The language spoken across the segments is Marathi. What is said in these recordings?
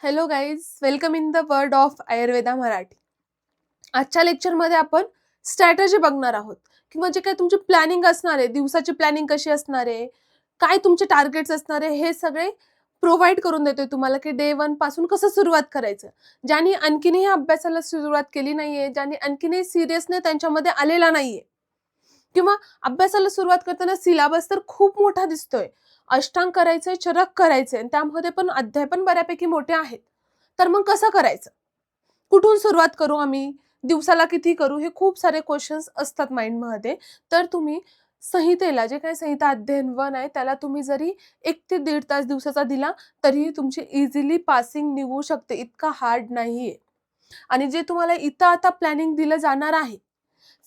Hello guys, welcome in the world of Ayurveda Marathi. आजच्या लेक्चरमध्ये आपण स्ट्रॅटजी बघणार आहोत, किंवा जे काही तुमची प्लॅनिंग असणार आहे, दिवसाची प्लॅनिंग कशी असणार आहे, काय तुमचे टार्गेट्स असणार आहे, हे सगळे प्रोव्हाइड करून देतोय तुम्हाला की डे 1 पासून कसं सुरुवात करायचं. ज्यांनी आणखीनही अभ्यासाला सुरुवात केली नाहीये, ज्यांनी आणखीनही सिरियसनेस त्यांच्यामध्ये आलेला नाहीये, किंवा अभ्यासाला सुरुवात करताना सिलेबस तर खूप मोठा दिसतोय. अष्टांग करायचंय, चरक करायचंय, त्यामध्ये पण अध्याय पण बऱ्यापैकी मोठे आहेत. तर मग कसं करायचं? कुठून सुरुवात करू आम्ही? दिवसाला किती करू? हे खूप सारे क्वेश्चन्स असतात माइंडमध्ये. तर तुम्ही संहितेला, जे काही संहिता अध्ययन 1 आहे, त्याला तुम्ही जरी 1 ते 1.5 तास दिवसाचा दिला, तरीही तुमची इझिली पासिंग निघू शकते. इतका हार्ड नाहीये. आणि जे तुम्हाला इथं आता प्लॅनिंग दिलं जाणार आहे,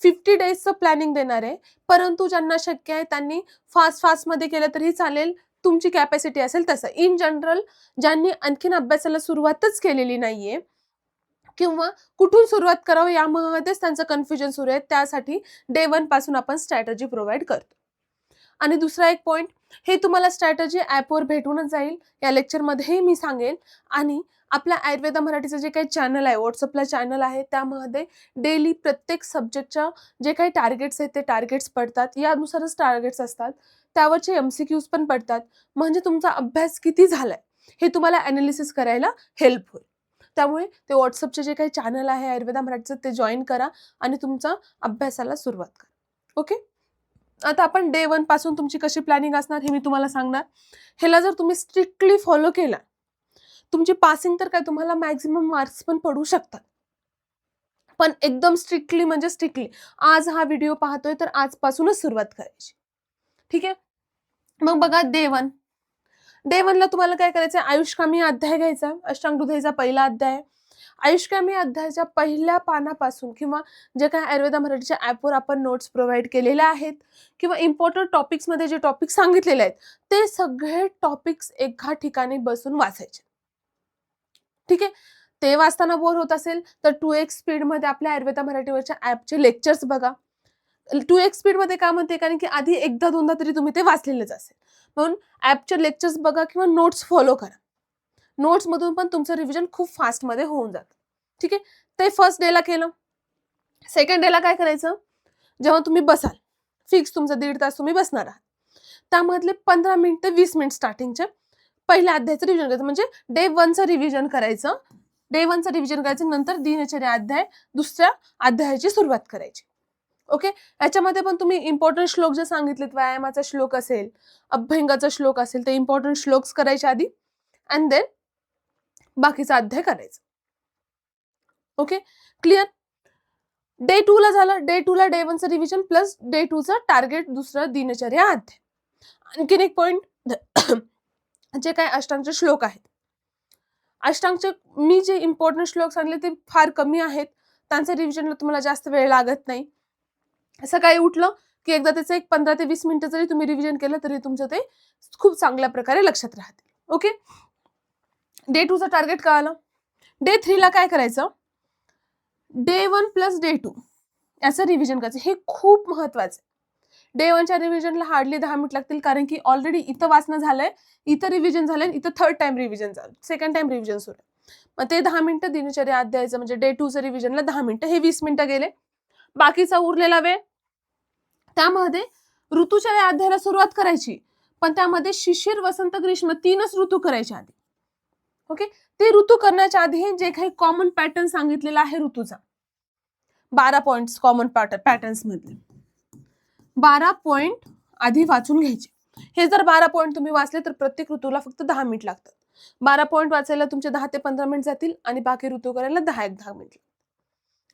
50 डेजचं प्लॅनिंग देणार आहे. परंतु ज्यांना शक्य आहे त्यांनी फास्टमध्ये केलं तरी चालेल, तुमची कॅपॅसिटी असेल तसं. इन जनरल ज्यांनी आणखीन अभ्यासाला सुरुवातच केलेली नाहीये, किंवा कुठून सुरुवात करावं यामध्येच त्यांचं कन्फ्युजन सुरू आहे, त्यासाठी डे 1 पासून आपण स्ट्रॅटेजी प्रोव्हाइड करतो. आणि दुसरा एक पॉइंट, हे तुम्हाला स्ट्रॅटेजी ॲपवर भेटूनच जाईल. या लेक्चरमध्येही मी सांगेल. आणि आपल्या आयुर्वेदा मराठीचं जे काही चॅनल आहे, व्हॉट्सअपला चॅनल आहे, त्यामध्ये डेली प्रत्येक सब्जेक्टच्या जे काही टार्गेट्स आहेत ते टार्गेट्स पडतात. यानुसारच टार्गेट्स असतात. त्यावरचे MCQs पण पडतात. म्हणजे तुमचा अभ्यास किती झालाय हे तुम्हाला ॲनालिसिस करायला हेल्प होईल. त्यामुळे ते व्हॉट्सअपचे जे काही चॅनल आहे आयुर्वेदा मराठीचं, ते जॉइन करा आणि तुमचा अभ्यासाला सुरुवात करा. ओके. आता आपण डे 1 पासून तुमची कशी प्लॅनिंग असणार हे मी तुम्हाला सांगणार. ह्याला जर तुम्ही स्ट्रिक्टली फॉलो केला, तुमची पासिंग तर काय, तुम्हाला मॅक्झिमम मार्क्स पण पडू शकतात. पण एकदम स्ट्रिक्टली म्हणजे स्ट्रिक्टली आज हा व्हिडिओ पाहतोय तर आजपासूनच सुरुवात करायची. ठीक आहे. मग बघा, डे 1 ला तुम्हाला काय करायचं? आयुष्कामी अध्याय घ्यायचा. अष्टांग हृदयचा पहिला अध्याय. आयुष्कामी अध्यायाच्या पहिल्या पानापासून, किंवा जे काही आयुर्वेदा मराठीच्या ॲपवर आपण नोट्स प्रोव्हाइड केलेल्या आहेत, किंवा इम्पॉर्टंट टॉपिक्समध्ये जे टॉपिक्स सांगितलेले आहेत, ते सगळे टॉपिक्स एका ठिकाणी बसून वाचायचे. ठीक आहे. ते वाचताना बोर होत असेल तर 2x स्पीडमध्ये आपल्या आयुर्वेदा मराठीवरच्या ॲपचे लेक्चर्स बघा. 2x स्पीडमध्ये का म्हणते? कारण की आधी एकदा दोनदा तरी तुम्ही ते वाचलेलंच असेल. म्हणून ॲपचे लेक्चर्स बघा किंवा नोट्स फॉलो करा. नोट्समधून पण तुमचं रिव्हिजन खूप फास्टमध्ये होऊन जातं. ठीक आहे. ते फर्स्ट डेला केलं. सेकंड डेला काय करायचं? जेव्हा तुम्ही बसाल, फिक्स तुमचं 1.5 तास तुम्ही बसणार आहात, त्यामधले 15 मिनिटं 20 मिनिट स्टार्टिंगचे पहिल्या अध्यायाचं रिव्हिजन करायचं. म्हणजे डे 1चं रिव्हिजन करायचं. डे 1चं रिव्हिजन करायचं, नंतर दिनचर्या अध्याय दुसऱ्या अध्यायाची सुरुवात करायची. ओके. याच्यामध्ये पण तुम्ही इम्पॉर्टंट श्लोक जे सांगितलेत, व्यायामाचा श्लोक असेल, अभ्यंगाचा श्लोक असेल, ते इम्पॉर्टंट श्लोक्स करायचे आधी, अँड देन बाकीचा अध्याय करायचा. ओके. क्लिअर? डे 2 ला झालं. डे 2 ला डे 1चं रिव्हिजन प्लस डे 2चं टार्गेट, दुसरं दिनचर्या अध्याय. आणखीन एक पॉइंट, जे काय अष्टांगचे श्लोक आहेत, अष्टांगचे मी जे इम्पॉर्टंट श्लोक सांगले ते फार कमी आहेत. त्यांचं रिव्हिजनला तुम्हाला जास्त वेळ लागत नाही. सकाळी उठलं की एकदा त्याचं एक 15 ते 20 मिनिटं जरी तुम्ही रिव्हिजन केलं तरी तुमचं ते खूप चांगल्या प्रकारे लक्षात राहते. ओके. डे 2चं टार्गेट कळालं. डे 3 ला काय करायचं? डे 1 प्लस डे 2 याचं रिव्हिजन करायचं. हे खूप महत्वाचं आहे. डे 1च्या रिव्हिजनला हार्डली 10 मिनिट लागतील, कारण की ऑलरेडी इथं वाचणं झालंय, इथं रिव्हिजन झालंय, इथं थर्ड टाइम रिव्हिजन झालं, सेकंड टाइम रिव्हिजन सुरू. मग ते 10 मिनिटं दिनचर्या अध्यायाचं, म्हणजे डे 2चं रिव्हिजनला 10 मिनिटं, हे 20 मिनिटं गेले. बाकीचा उरलेला वेळ, त्यामध्ये ऋतूच्या या अध्यायाला सुरुवात करायची, पण त्यामध्ये शिशिर, वसंत, ग्रीष्म 3च ऋतू करायचे आधी. ओके. ते ऋतू करण्याच्या आधी जे काही कॉमन पॅटर्न सांगितलेला आहे ऋतूचा, 12 पॉइंट्स कॉमन पॅटर्न्स मधले 12 पॉइंट आधी वाचून घ्यायचे. हे जर 12 पॉइंट तुम्ही वाचले तर प्रत्येक ऋतूला फक्त 10 मिनिट लागतात. 12 पॉइंट वाचायला तुमचे 10 ते 15 मिनिट जातील, आणि बाकी ऋतू करायला 10 मिनिट.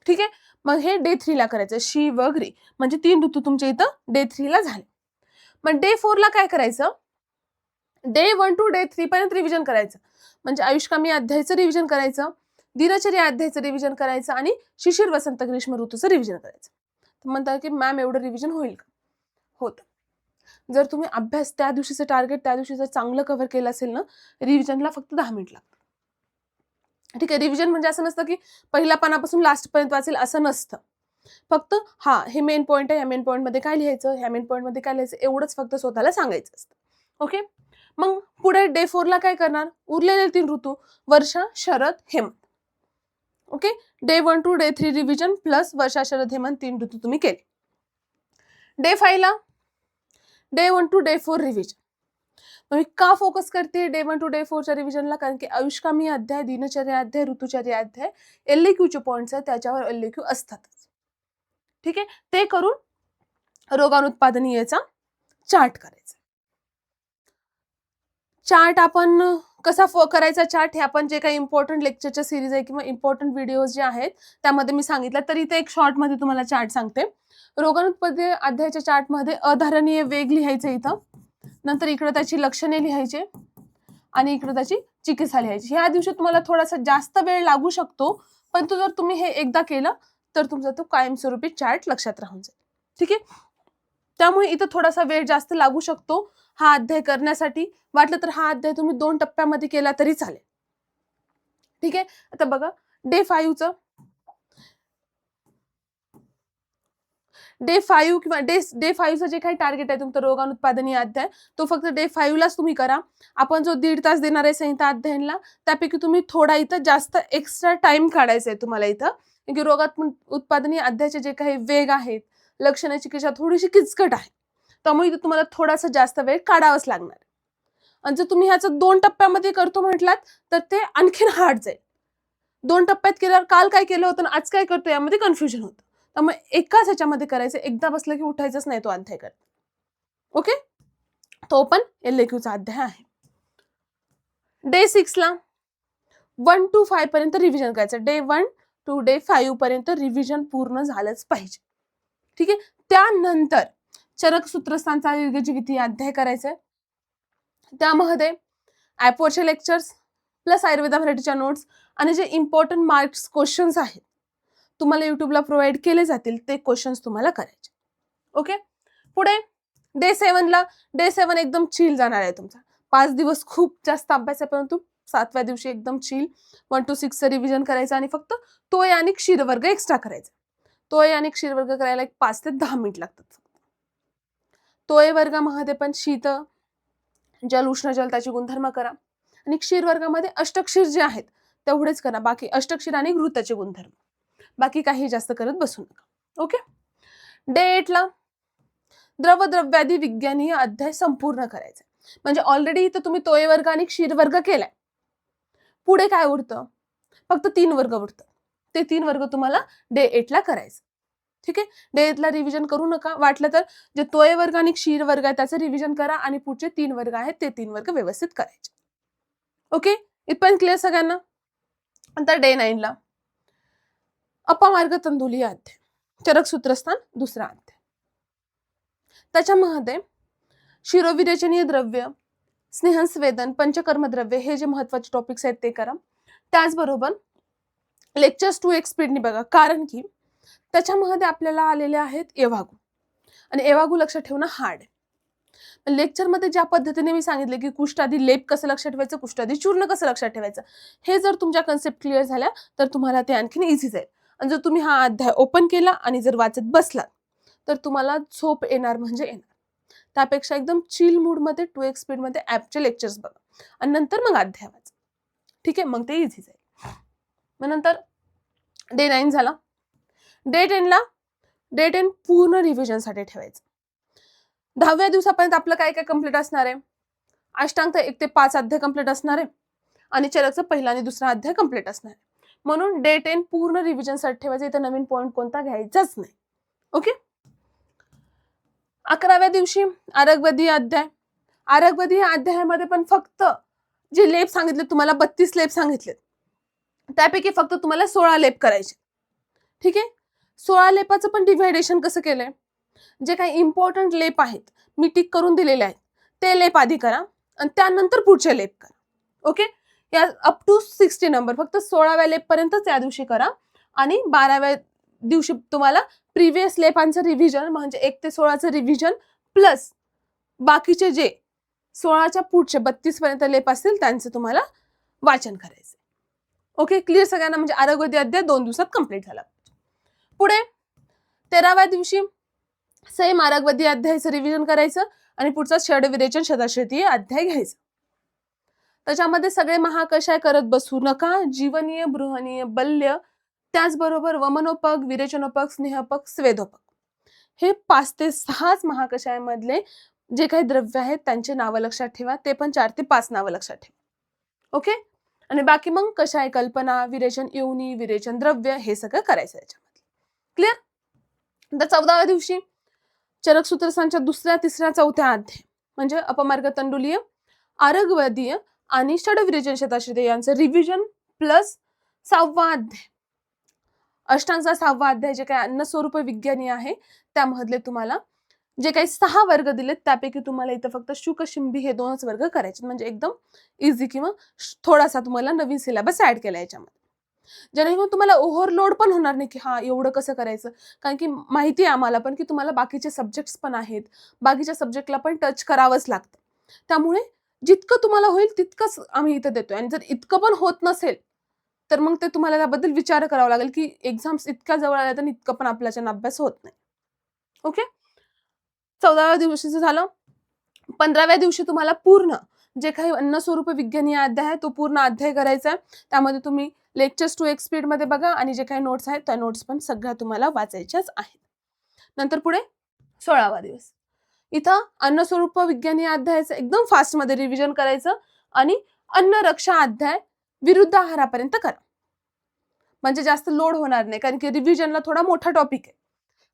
ठीक आहे. मग हे डे 3 ला करायचं. शी व ग्री, म्हणजे 3 ऋतू तुमच्या इथं डे 3 ला झाले. मग डे 4 ला काय करायचं? डे 1 टू डे 3 पर्यंत रिव्हिजन करायचं. म्हणजे आयुष्कामी अध्यायाचं रिव्हिजन करायचं, दिनचर्या अध्यायाचं रिव्हिजन करायचं, आणि शिशिर, वसंत, ग्रीष्म ऋतूचं रिव्हिजन करायचं. म्हणतात की मॅम एवढं रिव्हिजन होईल का? होतं. जर तुम्ही अभ्यास त्या दिवशीचं टार्गेट त्या दिवशी जर चांगलं कव्हर केलं असेल ना, रिव्हिजनला फक्त 10 मिनिट लागतात. ठीक आहे. रिव्हिजन म्हणजे असं नसतं की पहिल्या पानापासून लास्ट पर्यंत वाचेल, असं नसतं. फक्त हे मेन पॉइंट आहे, ह्या मेन पॉइंट मध्ये काय लिहायचं, ह्या मेन पॉइंट मध्ये काय लिहायचं, एवढंच फक्त स्वतःला सांगायचं असतं. ओके. मग पुढे डे 4 ला काय करणार, उरलेले 3 ऋतू वर्षा, शरद, हेमंत. Okay, day 1 to day 3 revision plus वर्षा, शरद, हेमंत 3 ऋतू तुम्ही केले. डे 5 ला डे 1 टू डे 4 रिव्हिजन. मी का फोकस करते डे 1 टू डे 4 च्या रिव्हिजनला, कारण की आयुष्कामी अध्याय, दिनचर्या अध्याय, ऋतुचर्या अध्याय LAQ चे पॉइंट्स आहेत, त्याच्यावर LAQ असतातच. ठीक आहे, ते करून रोगानुत्पादनीयचा चार्ट करायचा. चार्ट आपण कसा करायचा चार्ट, हे आपण जे काही इम्पॉर्टंट लेक्चरच्या सिरीज आहे किंवा इम्पॉर्टंट व्हिडिओज जे आहेत त्यामध्ये मी सांगितलं. तर इथे एक शॉर्ट मध्ये तुम्हाला चार्ट सांगते. रोगानुत्पादनीय अध्यायाच्या चार्ट मध्ये अधारणीय वेग लिहायचे इथं, नंतर इकडे त्याची लक्षणे लिहायचे आणि इकडे त्याची चिकित्सा लिहायची. ह्या दिवशी तुम्हाला थोडासा जास्त वेळ लागू शकतो, पण जर तुम्ही हे एकदा केलं तर तुमचा तो कायमस्वरूपी चार्ट लक्षात राहून जाईल. ठीक आहे, त्यामुळे इथं थोडासा वेळ जास्त लागू शकतो हा अध्याय करण्यासाठी. वाटलं तर हा अध्याय तुम्ही 2 टप्प्यामध्ये केला तरी चालेल. ठीक आहे, आता बघा डे 5चं, डे 5 किंवा डे 5चं जे काही टार्गेट आहे तुमचं रोगानुत्पादनीय अध्याय, तो फक्त डे 5 लाच तुम्ही करा. आपण जो 1.5 तास देणार आहे संहिता अध्ययनला, त्यापैकी तुम्ही थोडा इथं जास्त एक्स्ट्रा टाइम काढायचा आहे तुम्हाला इथं, की रोगात उत्पादनीय अध्यायाचे जे काही वेग आहेत, लक्षणे, चिकित्सा थोडीशी किचकट आहे, त्यामुळे इथं तुम्हाला थोडासा जास्त वेळ काढावाच लागणार. आणि जर तुम्ही ह्याचं 2 टप्प्यामध्ये करतो म्हटलात तर ते आणखीन हार्ड जाईल. 2 टप्प्यात केल्यावर काल काय केलं होतं आणि आज काय करतो यामध्ये कन्फ्युजन होतं. त्यामुळे एकाच ह्याच्यामध्ये करायचं, एकदा बसलं की उठायचंच नाही तो अध्याय करत. ओके, तो पण LAQचा अध्याय आहे. डे 6 ला 1 to 5 पर्यंत रिव्हिजन करायचं. डे 1 टू डे 5 पर्यंत रिव्हिजन पूर्ण झालंच पाहिजे. ठीक आहे, त्यानंतर चरक सूत्रस्थानचा दीर्घजीविती अध्याय करायचा आहे. त्यामध्ये ॲपवरचे लेक्चर्स प्लस आयुर्वेदा मराठीच्या नोट्स आणि जे इम्पॉर्टंट मार्क्स क्वेश्चन्स आहेत तुम्हाला युट्यूबला प्रोव्हाइड केले जातील, ते क्वेश्चन्स तुम्हाला करायचे. ओके, पुढे डे 7 ला, डे 7 एकदम चिल जाणार आहे तुमचा. 5 दिवस खूप जास्त अभ्यास आहे, परंतु 7व्या दिवशी एकदम चिल 1 to 6 रिव्हिजन करायचं आणि फक्त तोय आणि क्षीरवर्ग एक्स्ट्रा करायचा. तोय आणि क्षीरवर्ग करायला 5 ते 10 मिनिट लागतात. तोय वर्गामध्ये पण शीत, जल, उष्ण जल त्याची गुणधर्म करा आणि क्षीर वर्गामध्ये अष्टक्षीर जे आहेत तेवढेच करा. बाकी अष्टक्षीर आणि घृताचे गुणधर्म, बाकी काही जास्त करत बसू नका. ओके, डे 8 ला द्रवद्रव्यादी विज्ञानीय अध्याय संपूर्ण करायचा. म्हणजे ऑलरेडी इथं तुम्ही तोय वर्ग आणि क्षीर वर्ग केलाय. पुढे काय उरतं, फक्त 3 वर्ग उरतात. ते 3 वर्ग तुम्हाला डे 8 ला करायचं. ठीक आहे, डे 8 ला रिव्हिजन करू नका. वाटलं तर जे तोय वर्ग आणि क्षीर वर्ग आहे त्याचं रिव्हिजन करा आणि पुढचे 3 वर्ग आहेत ते 3 वर्ग व्यवस्थित करायचे. ओके, इथपर्यंत क्लिअर सगळ्यांना. नंतर डे 9 ला अपमार्ग तंदुलीय अध्याय, चरक सूत्रस्थान दुसरा अध्याय. त्याच्यामध्ये शिरोविरेचनीय द्रव्य, स्नेहस्वेदन, पंचकर्म द्रव्य हे जे महत्वाचे टॉपिक्स आहेत ते करा. त्याचबरोबर लेक्चर्स 2x स्पीडने बघा, कारण की त्याच्यामध्ये आपल्याला आलेले आहेत एवागू, आणि एवागू लक्षात ठेवणं हार्ड आहे. लेक्चरमध्ये ज्या पद्धतीने मी सांगितले की कुष्ठादी लेप कसं लक्षात ठेवायचं, कुष्ठादी चूर्ण कसं लक्षात ठेवायचं, हे जर तुमच्या कन्सेप्ट क्लिअर झाल्या तर तुम्हाला ते आणखीन इझी जाईल. आणि जर तुम्ही हा अध्याय ओपन केला आणि जर वाचत बसलात तर तुम्हाला झोप येणार म्हणजे येणार. त्यापेक्षा एकदम चिल मूडमध्ये 2x स्पीडमध्ये ॲपचे लेक्चर्स बघा आणि नंतर मग अध्याय वाचा. ठीक आहे, मग ते इझी जाईल. मग नंतर डे 9 झाला. डे 10 ला, डे 10 पूर्ण रिव्हिजनसाठी ठेवायचं. 10व्या दिवसापर्यंत आपलं काय काय कंप्लीट असणार आहे, अष्टांग 1 ते 5 अध्याय कंप्लीट असणार आहे आणि चरकचा पहिला आणि दुसरा अध्याय कंप्लीट असणार आहे. म्हणून डे 10 पूर्ण रिव्हिजनसाठी ठेवायचं. इथं नवीन पॉईंट कोणता घ्यायचाच नाही. ओके, 11व्या दिवशी आरगवदी अध्याय. आरगवदी या अध्यायामध्ये पण फक्त जे लेप सांगितले तुम्हाला 32 लेप सांगितलेत, त्यापैकी फक्त तुम्हाला 16 लेप करायचे. ठीक आहे, 16 लेपाचं पण डिव्हायडेशन कसं केलंय, जे काही इम्पॉर्टंट लेप आहेत मी टिक करून दिलेले आहेत ते लेप आधी करा आणि त्यानंतर पुढचे लेप करा. ओके, या अप टू 60 नंबर फक्त 16व्या लेप पर्यंत त्या दिवशी करा आणि 12व्या दिवशी तुम्हाला प्रिव्हियस लेपांचं रिव्हिजन म्हणजे 1 ते 16चं रिव्हिजन प्लस बाकीचे जे 16च्या पुढचे 32 पर्यंत लेप असतील त्यांचं तुम्हाला वाचन करायचं. ओके, क्लिअर सगळ्यांना. म्हणजे आरगवदी अध्याय 2 दिवसात कंप्लीट झाला. पुढे 13व्या दिवशी सेम आरगवदी अध्यायाचं रिव्हिजन करायचं आणि पुढचा षडविरेचन शताश्रुतीय अध्याय घ्यायचा. त्याच्यामध्ये सगळे महाकषाय करत बसू नका. जीवनीय, बृहनीय, बल्य, त्याचबरोबर वमनोपग, विरेचनोपग, स्नेहपग, स्वेदोपग, हे 5 ते 6च महाकषायामधले जे काही द्रव्य आहेत त्यांची नावं लक्षात ठेवा. ते पण 4 ते 5 नावं लक्षात ठेवा. ओके. आणि बाकी मग कषाय कल्पना, विरेचन योनी, विरेचन द्रव्य हे सगळं करायचं याच्यामध्ये. क्लिअर? तर 14व्या दिवशी चरक सूत्रस्थानच्या 2ऱ्या, 3ऱ्या, 4थ्या अध्याय म्हणजे अपमार्ग तंडुलीय, आरगवदीय आणि षडविरेचन शताश्रिते यांचं रिव्हिजन प्लस 6वा अध्याय, अष्टांगचा 6वा अध्याय जे काही अन्नस्वरूप विज्ञानी आहे त्यामधले तुम्हाला जे काही 6 वर्ग दिलेत त्यापैकी तुम्हाला इथं फक्त शुक, शिंबी हे 2च वर्ग करायचे. म्हणजे एकदम इझी किंवा थोडासा तुम्हाला नवीन सिलेबस ऍड केला याच्यामध्ये, जेणेकरून तुम्हाला ओव्हरलोड पण होणार नाही की हा एवढं कसं करायचं. कारण की माहिती आहे आम्हाला पण की तुम्हाला बाकीचे सब्जेक्ट्स पण आहेत, बाकीच्या सब्जेक्टला पण टच करावंच लागतं. त्यामुळे जितकं तुम्हाला होईल तितकंच आम्ही इथं देतोय. आणि जर इतकं पण होत नसेल तर मग ते तुम्हाला त्याबद्दल विचार करावा लागेल की एक्झाम्स इतक्या जवळ आल्या तर इतकं पण आपल्याच्यानं अभ्यास होत नाही. ओके. 14व्या दिवशीचं झालं. 15व्या दिवशी तुम्हाला पूर्ण जे काही अन्नस्वरूप विज्ञानी अध्याय आहे तो पूर्ण अध्याय करायचा आहे. त्यामध्ये तुम्ही लेक्चर्स 2x स्पीड मध्ये बघा आणि जे काही नोट्स आहेत त्या नोट्स पण सगळ्या तुम्हाला वाचायच्याच आहेत. नंतर पुढे 16वा दिवस, इथं अन्नस्वरूप विज्ञानी अध्यायाचं एकदम फास्ट मध्ये रिव्हिजन करायचं आणि अन्न रक्षा अध्याय विरुद्ध आहारापर्यंत करा. म्हणजे जास्त लोड होणार नाही, कारण की रिव्हिजनला थोडा मोठा टॉपिक आहे.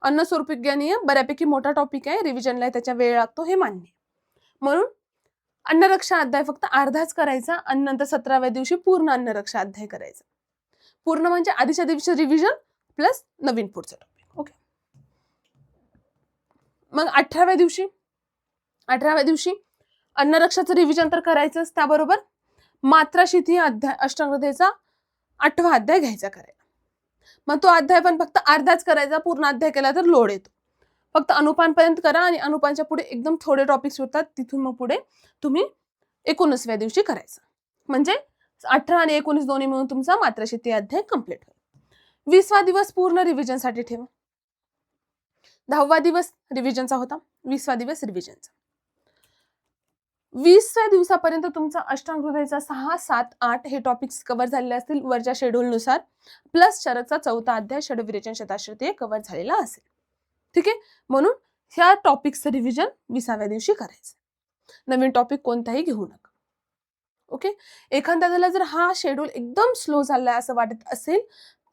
अन्नस्वरूप विज्ञानी बऱ्यापैकी मोठा टॉपिक आहे, रिव्हिजनला त्याच्या वेळ लागतो हे मान्य. म्हणून अन्नरक्षा अध्याय फक्त अर्धाच करायचा आणि नंतर 17व्या दिवशी पूर्ण अन्नरक्षा अध्याय करायचा. पूर्ण म्हणजे आधीच्या दिवशी रिव्हिजन प्लस नवीन पुढचं टॉपिक. ओके. मग 18व्या दिवशी अन्नरक्षाचं रिव्हिजन तर करायचंच, त्याबरोबर मात्राशिथी अध्याय अष्टांगहृदयचा 8वा अध्याय घ्यायचा करायला. मग तो अध्याय पण फक्त अर्धाच करायचा, पूर्ण अध्याय केला तर लोड येतो. फक्त अनुपानपर्यंत करा आणि अनुपानच्या पुढे एकदम थोडे टॉपिक्स होतात, तिथून मग पुढे तुम्ही 19व्या दिवशी करायचं. म्हणजे 18 आणि 19 दोन्ही मिळून तुमचा मात्राशिथी अध्याय कम्प्लीट होईल. 20वा दिवस पूर्ण रिव्हिजनसाठी ठेवा. 10वा दिवस रिव्हिजनचा होता, 20वा दिवस रिव्हिजनचा. 20व्या दिवसापर्यंत तुमचा अष्टांगहृदयचा 6, 7, 8 हे टॉपिक्स कव्हर झालेले असतील वरच्या शेड्यूलनुसार, प्लस चरकचा 4था अध्याय षडविरेचन शताश्रिते कव्हर झालेला असेल. ठीक आहे. म्हणून ह्या टॉपिक्सचं रिव्हिजन 20व्या दिवशी करायचं. नवीन टॉपिक कोणताही घेऊ नका. ओके. एखाद्याला जर हा शेड्यूल एकदम स्लो झालाय असं वाटत असेल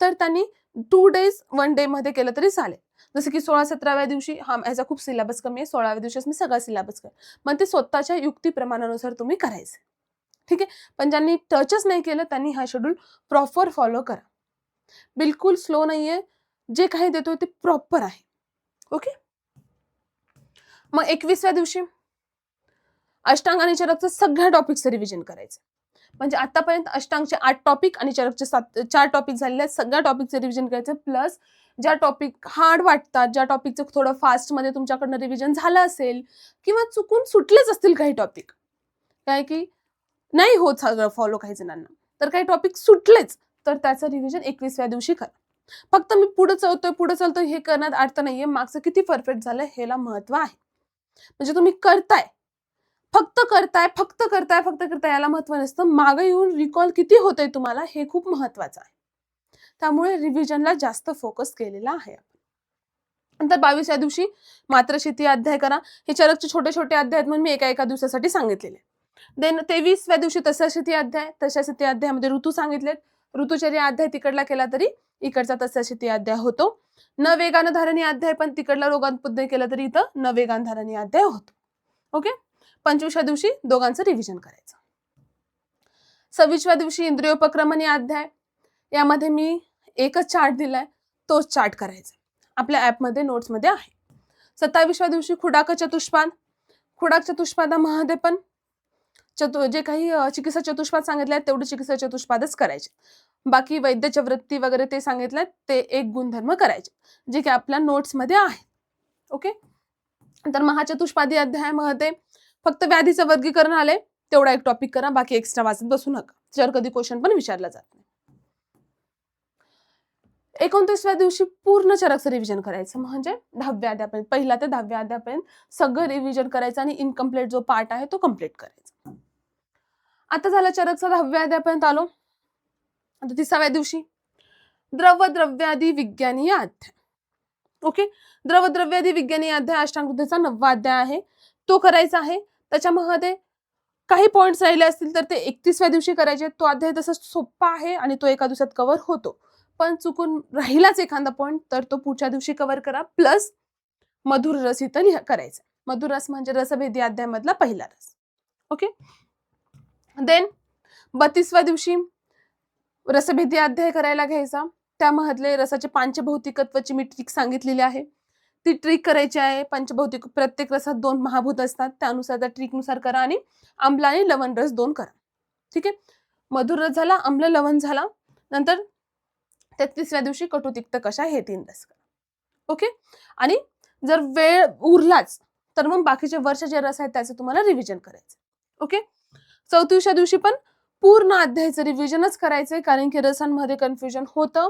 तर त्यांनी 2 days 1 day मध्ये केलं तरी चालेल. जसं की 16-17व्या दिवशी हा याचा खूप सिलेबस कमी आहे, 16व्या दिवशीच मी सगळा सिलेबस करेन. मग ते स्वतःच्या युक्ती प्रमाणानुसार तुम्ही करायचे. ठीक आहे. पण ज्यांनी टचच नाही केलं त्यांनी हा शेड्यूल प्रॉपर फॉलो करा. बिलकुल स्लो नाहीये, जे काही देतोय ते प्रॉपर आहे. ओके. मग 21व्या दिवशी अष्टांग आणि चरकचं सगळ्या टॉपिकचं रिव्हिजन करायचं. म्हणजे आतापर्यंत अष्टांगचे 8 टॉपिक आणि चरकचे 4 टॉपिक झालेले आहेत. सगळ्या टॉपिकचं रिव्हिजन करायचं. प्लस ज्या टॉपिक हार्ड वाटतात, ज्या टॉपिकचं थोडं फास्ट मध्ये तुमच्याकडनं रिव्हिजन झालं असेल किंवा चुकून सुटलेच असतील काही टॉपिक, काय की नाही होत सगळं फॉलो काही जणांना, तर काही टॉपिक सुटलेच, तर त्याचं रिव्हिजन 21व्या दिवशी करा. फक्त मी पुढे चालतोय हे करण्यात अर्थ नाहीये, मागचं किती परफेक्ट झालं ह्याला महत्व आहे. म्हणजे तुम्ही करताय याला महत्व नसतं, मागे येऊन रिकॉल किती होतंय तुम्हाला हे खूप महत्वाचं आहे. त्यामुळे रिव्हिजनला जास्त फोकस केलेला आहे. नंतर 22व्या दिवशी मात्राशिथी अध्याय करा. हे चरकचे छोटे छोटे अध्याय म्हणून मी एका दिवसासाठी सांगितलेले. देन 23व्या दिवशी तस्याशिथी अध्यायामध्ये ऋतू सांगितलेत. ऋतुचर्या अध्याय तिकडला केला तरी इकडचा तस्याशिथी अध्याय होतो. न वेगान धारणी अध्याय पण तिकडला रोगांपुद्ध केला तरी इथं न वेगान धारणी अध्याय होतो. ओके. 25व्या दिवशी दोघांचं रिव्हिजन करायचं. 26व्या दिवशी इंद्रियोपक्रमणी अध्याय, यामध्ये मी एकच चार्ट दिलाय, तोच चार्ट करायचा. आपल्या ऍपमध्ये नोट्समध्ये आहे. 27व्या दिवशी खुडाक चतुष्पादामध्ये पण जे काही चिकित्सा चतुष्पाद सांगितले तेवढे चिकित्सा चतुष्पादच करायचे. बाकी वैद्यच्या वृत्ती वगैरे ते सांगितलं ते एक गुणधर्म करायचे, जे की आपल्या नोट्समध्ये आहे. ओके. तर महाचतुष्पादी अध्यायामध्ये फक्त व्याधीचं वर्गीकरण आले तेवढा एक टॉपिक करा, बाकी एक्स्ट्रा वाचत बसू नका, जर कधी क्वेश्चन पण विचारला जात नाही. 29व्या दिवशी पूर्ण चरकचं रिव्हिजन करायचं, म्हणजे 10व्या अध्यायापर्यंत, 1ला ते 10व्या अध्यायापर्यंत सगळं रिव्हिजन करायचं आणि इनकम्प्लीट जो पार्ट आहे तो कम्प्लीट करायचा. आता झालं चरकचा 10व्या अध्यायापर्यंत आलो. आता 30व्या दिवशी द्रव द्रव्यादी विज्ञानीय अध्याय. ओके, द्रव द्रव्यादी विज्ञानीय अध्याय अष्टांगहृदयचा 9वा अध्याय आहे, तो करायचा आहे. त्याच्यामध्ये काही पॉइंट्स राहिले असतील तर ते 31व्या दिवशी करायचे. तो अध्याय तसा सोपा आहे आणि तो एका दिवसात कव्हर होतो. पण चुकून राहिलाच एखादा पॉइंट तर तो पुढच्या दिवशी कव्हर करा. प्लस मधुर रस इथं करायचा. मधुर रस म्हणजे रसभेदी अध्यायामधला पहिला रस. ओके, देन 32व्या दिवशी रसभेदी अध्याय करायला घ्यायचा. त्यामधले रसाचे पंचभौतिकत्वाची मी ट्रिक सांगितलेली आहे, ती ट्रिक करायची आहे. पंचभौतिक प्रत्येक रसात 2 महाभूत असतात, त्यानुसार त्या ट्रिकनुसार करा. आणि आम्ल आणि लवण रस 2 करा. ठीक आहे, मधुर रस झाला, आम्ल लवण झाला. नंतर 33व्या दिवशी कटु तिक्त कषाय हे 3 रस करा. ओके, आणि जर वेळ उरलाच तर मग बाकीचे वर्ष जे रस आहेत त्याचे तुम्हाला रिव्हिजन करायचं. ओके, 34व्या दिवशी पण पूर्ण अध्यायाचं रिव्हिजनच करायचंय, कारण की रसांमध्ये कन्फ्युजन होतं.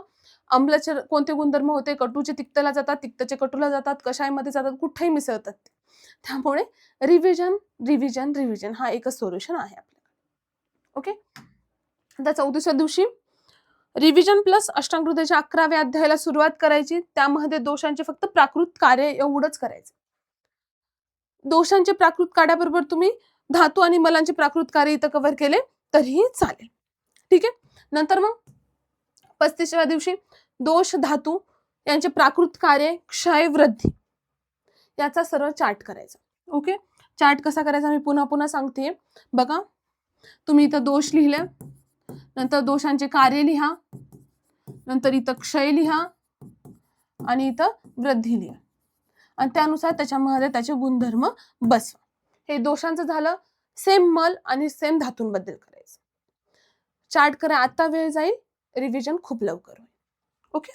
आम्लाचे कोणते गुणधर्म होते, कटूचे तिक्तला जातात, तिक्तचे कटूला जातात, कषायमध्ये जातात, कुठेही मिसळतात ते. त्यामुळे रिव्हिजन रिव्हिजन रिव्हिजन हा एकच सोल्युशन आहे आपल्याला. ओके, आता 34व्या दिवशी रिव्हिजन प्लस अष्टांगहृदयाच्या 11व्या अध्यायाला सुरुवात करायची. त्यामध्ये दोषांचे फक्त प्राकृत कार्य एवढंच करायचं. दोषांचे प्राकृत कार्याबरोबर तुम्ही धातू आणि मलांचे प्राकृत कार्य इथं कव्हर केले तरीही चालेल. ठीक आहे, नंतर मग 35व्या दिवशी दोष धातू यांचे प्राकृत कार्य, क्षय, वृद्धी याचा सरळ चार्ट करायचा. ओके, चार्ट कसा करायचा मी पुन्हा पुन्हा सांगते. बघा, तुम्ही इथं दोष लिहिले, नंतर दोषांचे कार्य लिहा, नंतर इथं क्षय लिहा आणि इथं वृद्धी लिहा आणि त्यानुसार त्याच्यामध्ये त्याचे गुणधर्म बसवा. हे दोषांचं झालं. सेम मल आणि सेम धातूंबद्दल करायचं. चार्ट करा, आता वेळ जाईल, रिव्हिजन खूप लवकर होईल. ओके,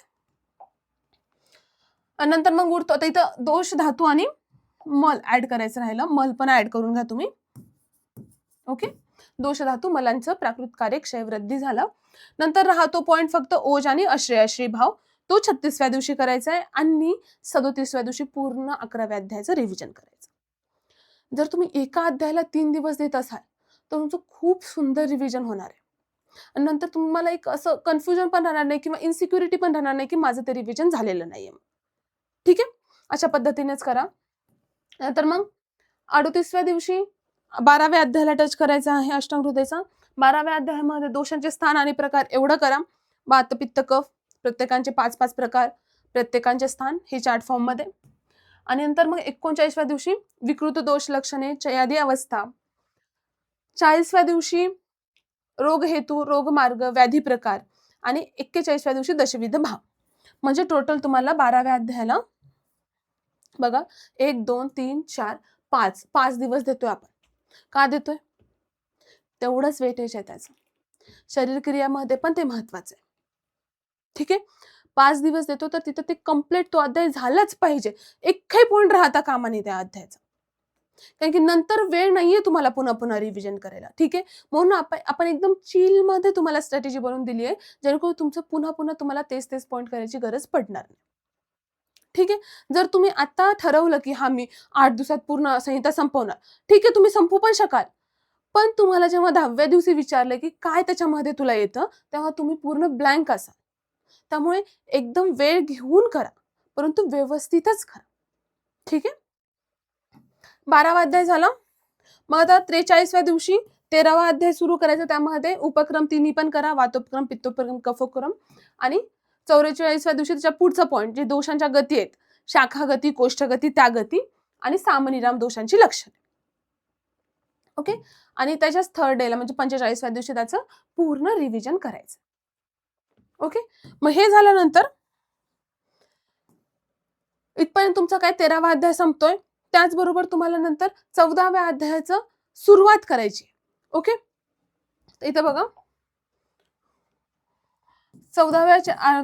नंतर मग उरतो आता इथं दोष धातू आणि मल ऍड करायचं राहिलं. मल पण ऍड करून घ्या तुम्ही. ओके, दोष धातू मलांचं प्राकृत कार्य, क्षय, वृद्धी झालं. नंतर राहतो पॉइंट फक्त ओज आणि अश्रय भाव, तो 36व्या दिवशी करायचा आहे आणि 37व्या दिवशी पूर्ण 11व्या अध्यायाचं रिव्हिजन करायचं. जर तुम्ही एका अध्यायाला 3 दिवस देत असाल तर तुमचं खूप सुंदर रिव्हिजन होणार आहे. आणि नंतर तुम्हाला एक असं कन्फ्युजन पण राहणार नाही किंवा इन्सिक्युरिटी पण राहणार नाही की माझं ते रिव्हिजन झालेलं नाहीये. ठीक आहे, अशा पद्धतीनेच करा. नंतर मग 38व्या दिवशी 12व्या अध्यायाला टच करायचा आहे अष्टांगहृदयचा. 12व्या अध्यायामध्ये दोषांचे स्थान आणि प्रकार एवढं करा. वात, पित्त, कफ प्रत्येकांचे 5-5 प्रकार, प्रत्येकांचे स्थान हे चार्ट फॉर्म मध्ये. आणि नंतर मग 39व्या दिवशी विकृत दोष लक्षणे, चयादी अवस्था. 40व्या दिवशी रोग हेतू, रोग मार्ग, व्याधी प्रकार आणि 41व्या दिवशी दशविध भाव. म्हणजे टोटल तुम्हाला 12व्या अध्यायाला बघा 1, 2, 3, 4, 5 दिवस देतोय आपण. का देतोय? तेवढंच वेटेज आहे त्याचं. शरीर क्रियामध्ये पण ते महत्वाचं आहे. ठीक आहे, 5 दिवस देतो तर तिथं ते कम्प्लीट तो अध्याय झालाच पाहिजे. एकही पॉइंट राहता कामा नये त्या अध्यायाचा, कारण की नंतर वेळ नाहीये तुम्हाला पुन्हा पुन्हा रिव्हिजन करायला. ठीक आहे, म्हणून आपण एकदम चिल मध्ये तुम्हाला स्ट्रॅटेजी बनवून दिली आहे, जेणेकरून तुमचं पुन्हा पुन्हा तुम्हाला तेच पॉइंट करायची गरज पडणार नाही. ठीक आहे, जर तुम्ही आता ठरवलं की हा मी 8 दिवसात पूर्ण संहिता संपवणार, ठीक आहे, तुम्ही संपू पण शकाल. पण तुम्हाला जेव्हा 10व्या दिवशी विचारलं की काय त्याच्यामध्ये तुला येतं, तेव्हा तुम्ही पूर्ण ब्लँक असाल. त्यामुळे एकदम वेळ घेऊन करा, परंतु व्यवस्थितच करा. ठीक आहे, 12वा अध्याय झाला. मग आता 43व्या दिवशी 13वा अध्याय सुरू करायचा. त्यामध्ये उपक्रम 3 पण करा, वातोपक्रम, पित्तोपक्रम, कफोपक्रम. आणि 44व्या दिवशी त्याच्या पुढचा पॉइंट जे दोषांच्या गती आहेत, शाखा गती, कोष्ठ गती, त्या गती आणि सामनिराम दोषांची लक्षणे. ओके, आणि त्याच्याच थर्ड डेला म्हणजे 45व्या दिवशी त्याचं पूर्ण रिव्हिजन करायचं. ओके, मग हे झाल्यानंतर इथपर्यंत तुमचा काय 13वा अध्याय संपतोय. त्याचबरोबर तुम्हाला नंतर 14व्या अध्यायाचं सुरुवात करायची. ओके, इथं बघा 14व्या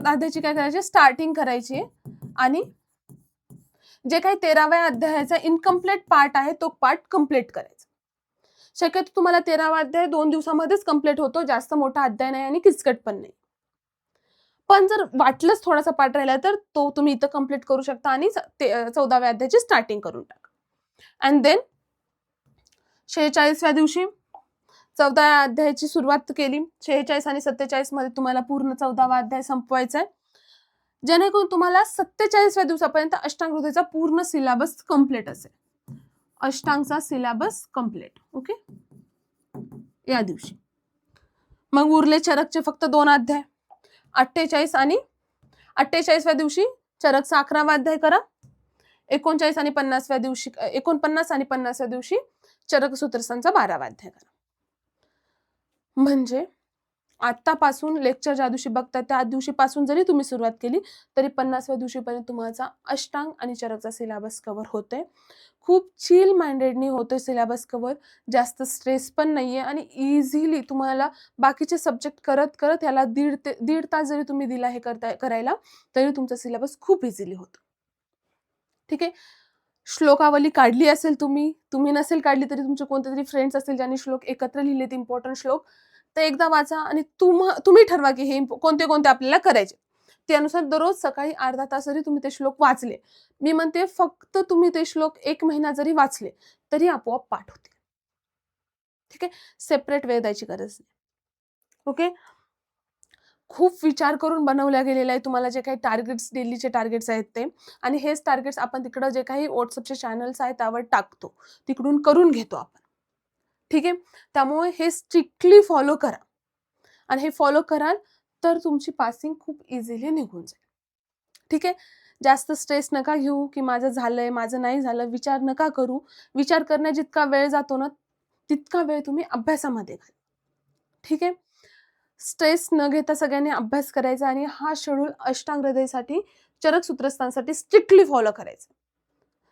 अध्यायाची काय करायची, स्टार्टिंग करायची आणि जे काही 13व्या अध्यायाचा इनकम्प्लीट पार्ट आहे तो पार्ट कम्प्लीट करायचा. शक्यतो तुम्हाला 13वा अध्याय 2 दिवसामध्येच कम्प्लीट होतो. जास्त मोठा अध्याय नाही आणि किचकट पण नाही. पण जर वाटलंच थोडासा पार्ट राहिला तर तो तुम्ही इथं कम्प्लीट करू शकता आणि 14व्या अध्यायाची स्टार्टिंग करून टाका. अँड देन 46व्या दिवशी 14व्या अध्यायाची सुरुवात केली. 46 आणि 47 मध्ये तुम्हाला पूर्ण 14वा अध्याय संपवायचा आहे, जेणेकरून तुम्हाला 47व्या दिवसापर्यंत अष्टांग हृदयचा पूर्ण सिलेबस कंप्लीट असेल. अष्टांगचा सिलेबस कंप्लीट. ओके, या दिवशी. मग उरले चरकचे फक्त 2 अध्याय, 48 आणि 48व्या दिवशी चरकचा 11वा अध्याय करा. 49 आणि 50व्या दिवशी 49 आणि 50व्या दिवशी चरक सूत्रस्थांचा 12वा अध्याय करा. म्हणजे आतापासून लेक्चर ज्या दिवशी बघता त्या दिवशीपासून जरी तुम्ही सुरुवात केली तरी 50व्या दिवशीपर्यंत तुम्हाला अष्टांग आणि चरकचा सिलेबस कव्हर होतोय. खूप चिल माइंडेडनी होतोय सिलेबस कव्हर, जास्त स्ट्रेस पण नाहीये आणि इझिली तुम्हाला बाकीचे सब्जेक्ट करत करत याला दीड तास जरी तुम्ही दिला हे करायला तरी तुमचा सिलेबस खूप इझिली होतो. ठीक आहे. श्लोकावली काढली असेल तुम्ही नसेल काढली तरी तुमचे कोणते तरी फ्रेंड्स असतील ज्यांनी श्लोक एकत्र लिहिलेत इम्पॉर्टंट श्लोक, तर एकदा वाचा आणि तुम्ही ठरवा की हे कोणते कोणते आपल्याला करायचे. त्यानुसार दररोज सकाळी अर्धा तास जरी तुम्ही ते श्लोक वाचले, मी म्हणते फक्त तुम्ही ते श्लोक 1 महिना जरी वाचले तरी आपोआप पाठ होतील. ठीक आहे, सेपरेट वेळ द्यायची गरज नाही. ओके, खूप विचार करून बनवल्या गेलेला आहे. तुम्हाला जे काही टार्गेट्स डेलीचे टार्गेट्स आहेत ते, आणि हेच टार्गेट्स आपण तिकडं जे काही व्हॉट्सअपचे चॅनल्स आहेत त्यावर टाकतो, तिकडून करून घेतो आपण. ठीक आहे, त्यामुळे हे स्ट्रिक्टली फॉलो करा आणि हे फॉलो कराल तर तुमची पासिंग खूप इझिली निघून जाईल. ठीक आहे, जास्त स्ट्रेस नका घेऊ की माझं झालंय माझं नाही झालं, विचार नका करू. विचार करण्यात जितका वेळ जातो ना तितका वेळ तुम्ही अभ्यासामध्ये घाला. ठीक आहे, स्ट्रेस न घेता सगळ्यांनी अभ्यास करायचा आणि हा शेड्यूल अष्टांग हृदयसाठी चरक सूत्रस्थांसाठी स्ट्रिक्टली फॉलो करायचा.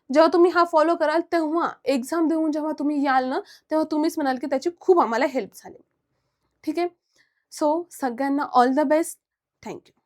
जेव्हा तुम्ही हा फॉलो कराल तेव्हा एक्झाम देऊन जेव्हा तुम्ही याल ना तेव्हा तुम्हीच म्हणाल की त्याची खूप आम्हाला हेल्प झाली. ठीक आहे, सो सगळ्यांना ऑल द बेस्ट. थँक्यू.